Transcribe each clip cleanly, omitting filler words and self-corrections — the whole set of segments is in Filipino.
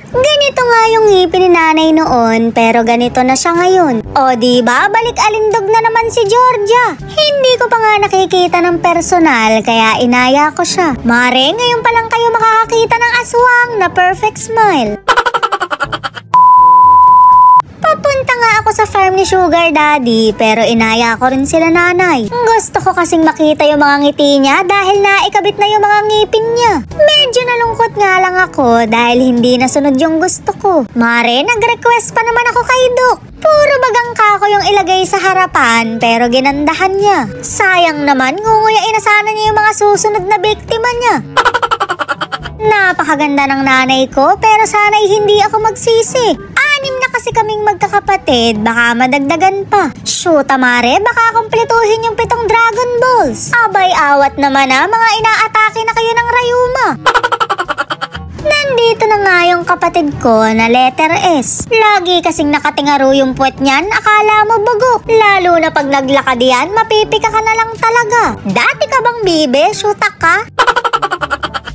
Ganito nga yung ngipin ni nanay noon, pero ganito na siya ngayon. O diba, balik alindog na naman si Georgia. Hindi ko pa nga nakikita ng personal, kaya inaya ko siya. Mare, ngayon pa lang kayo makakakita ng aswang na perfect smile. Papunta nga ako sa farm ni Sugar Daddy, pero inaya ko rin sila nanay. Gusto ko kasing makita yung mga ngiti niya dahil naikabit na yung mga ngipin niya. Medyo nalungkot nga lang ako dahil hindi nasunod yung gusto ko. Mare, nag-request pa naman ako kay Doc. Puro bagang kako yung ilagay sa harapan pero ginandahan niya. Sayang naman, ngunguyain na sana niya yung mga susunod na biktima niya. Napakaganda ng nanay ko pero sana'y hindi ako magsisi. 6 na kasi kaming magkakapatid, baka madagdagan pa. Shoot, Mare, baka kumpletuhin yung 7 Dragon Balls. Abay, awat naman mga inaatake na kayo ng Rayuma. Nandito na nga yung kapatid ko na letter S. Lagi kasing nakatingaro yung puwet niyan, akala mo bugok. Lalo na pag naglakad yan, mapipika ka na lang talaga. Dati ka bang bibe? Shoota ka?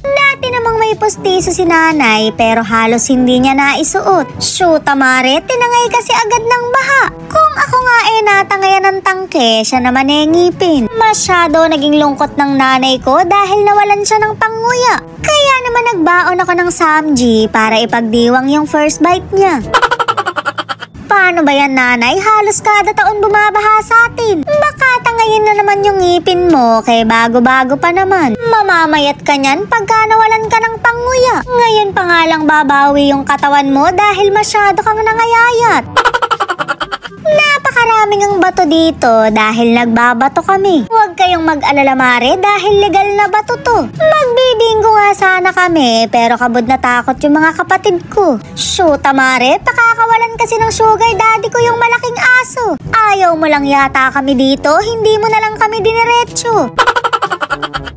Dati namang may postiso si nanay pero halos hindi niya naisuot. Shoota, Mare, tinangay kasi agad ng baha. Kung ako nga natangayan ng tangke, siya naman ngipin. Masyado naging lungkot ng nanay ko dahil nawalan siya ng panguya. Kaya naman nagbaon ako ng Samji para ipagdiwang yung first bite niya. Paano ba yan, nanay? Halos kada taon bumabaha sa atin. Baka tangayin na naman yung ngipin mo, kay bago-bago pa naman. Mamamayat ka niyan pagka nawalan ka ng panguya. Ngayon pa nga lang babawi yung katawan mo dahil masyado kang nangayayat. Napakaraming ang bato dito dahil nagbabato kami. Huwag kayong mag-alala, Mare, dahil legal na bato to. Magbibingo nga sana kami pero kabod na takot yung mga kapatid ko. Shoot, Mare, pakakawalan kasi ng Sugar Daddy ko yung malaking aso. Ayaw mo lang yata kami dito, hindi mo na lang kami diniretso.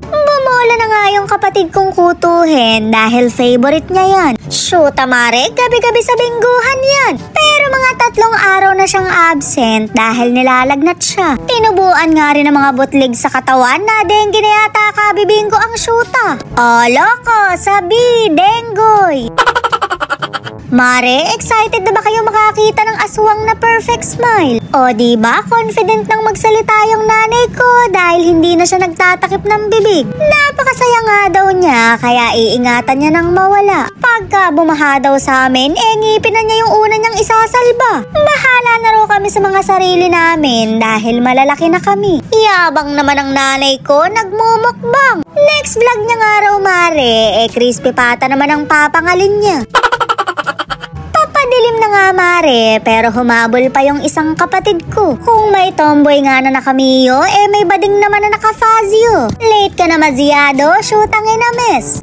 Bumula na nga yung kapatid kong kutuhin dahil favorite niya yan. Shoot, Mare, gabi-gabi sa bingguhan yan. Pero mga 3 araw na siyang absent dahil nilalagnat siya. Tinubuan nga rin ng mga butlig sa katawan na dengue na yata kabibinggo ang shoota. O loko, sabi, denggoy. Mare, excited na ba kayo makakita ng aswang na perfect smile? O diba, confident nang magsalita yung nanay ko dahil hindi na siya nagtatakip ng bibig. Napakasaya nga daw niya kaya iingatan niya nang mawala. Pagka bumaha daw sa amin, ngipin na niya yung una niyang isasalba. Bahala na raw kami sa mga sarili namin dahil malalaki na kami. Yabang naman ang nanay ko, nagmumukbang. Next vlog niya nga raw, Mare, crispy pata naman ang papangalin niya. Papadilim na nga, Mare, pero humabol pa yung isang kapatid ko. Kung may tomboy nga na nakamiyo, may bading naman na nakafazio. Late ka na masyado, shootangin na miss.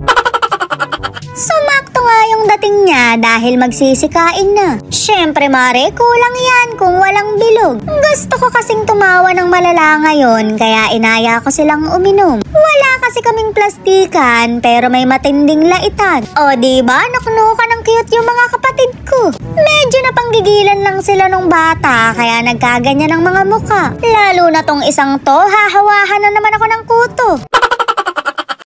Sumakto nga yung dating niya dahil magsisikain na. Syempre, Mare, kulang yan kung walang bilog. Gusto ko kasing tumawa ng malala ngayon kaya inaya ko silang uminom. Wala kasi kaming plastikan pero may matinding laitan. O diba, naknukan ng cute yung mga kapatid ko. Medyo napanggigilan lang sila nung bata kaya nagkaganyan ng mga muka. Lalo na tong isang to, hahawahan na naman ako ng kuto.